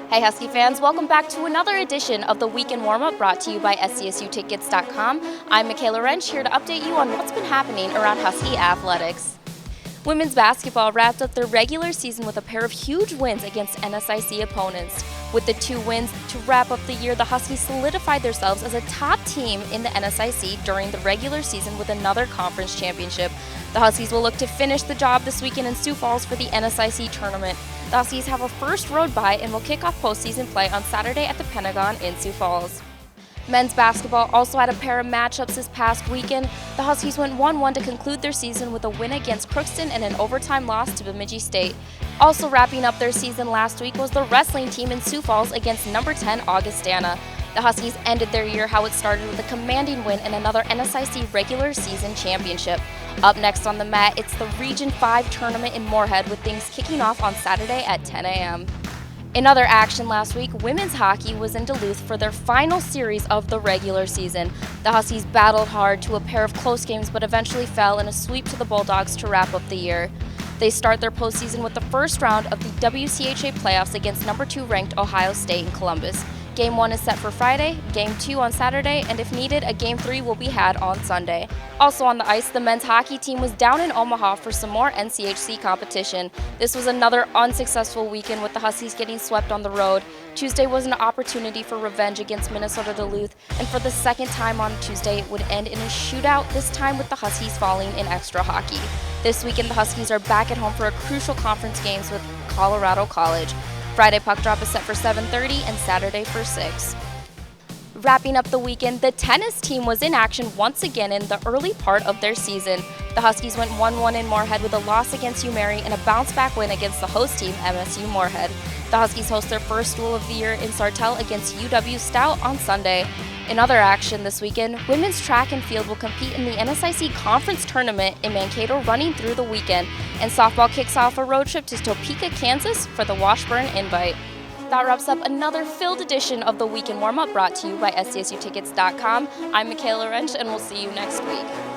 Hey Husky fans, welcome back to another edition of the Weekend Warmup brought to you by SCSUtickets.com. I'm Michaela Wrench here to update you on what's been happening around Husky athletics. Women's basketball wrapped up their regular season with a pair of huge wins against NSIC opponents. With the 2 wins to wrap up the year, the Huskies solidified themselves as a top team in the NSIC during the regular season with another conference championship. The Huskies will look to finish the job this weekend in Sioux Falls for the NSIC tournament. The Huskies have a first road bye and will kick off postseason play on Saturday at the Pentagon in Sioux Falls. Men's basketball also had a pair of matchups this past weekend. The Huskies went 1-1 to conclude their season with a win against Crookston and an overtime loss to Bemidji State. Also wrapping up their season last week was the wrestling team in Sioux Falls against number 10 Augustana. The Huskies ended their year how it started with a commanding win and another NSIC regular season championship. Up next on the mat, it's the Region 5 tournament in Moorhead with things kicking off on Saturday at 10 a.m. In other action last week, women's hockey was in Duluth for their final series of the regular season. The Huskies battled hard to a pair of close games but eventually fell in a sweep to the Bulldogs to wrap up the year. They start their postseason with the first round of the WCHA playoffs against number 2 ranked Ohio State in Columbus. Game 1 is set for Friday, Game 2 on Saturday, and if needed, a Game 3 will be had on Sunday. Also on the ice, the men's hockey team was down in Omaha for some more NCHC competition. This was another unsuccessful weekend with the Huskies getting swept on the road. Tuesday was an opportunity for revenge against Minnesota Duluth, and for the second time on Tuesday, it would end in a shootout, this time with the Huskies falling in extra hockey. This weekend, the Huskies are back at home for a crucial conference games with Colorado College. Friday puck drop is set for 7:30 and Saturday for 6. Wrapping up the weekend, the tennis team was in action once again in the early part of their season. The Huskies went 1-1 in Moorhead with a loss against UMary and a bounce-back win against the host team, MSU Moorhead. The Huskies host their first duel of the year in Sartell against UW Stout on Sunday. In other action this weekend, women's track and field will compete in the NSIC Conference Tournament in Mankato running through the weekend, and softball kicks off a road trip to Topeka, Kansas for the Washburn Invite. That wraps up another filled edition of the Weekend Warmup brought to you by SCSUtickets.com. I'm Michaela Wrench, and we'll see you next week.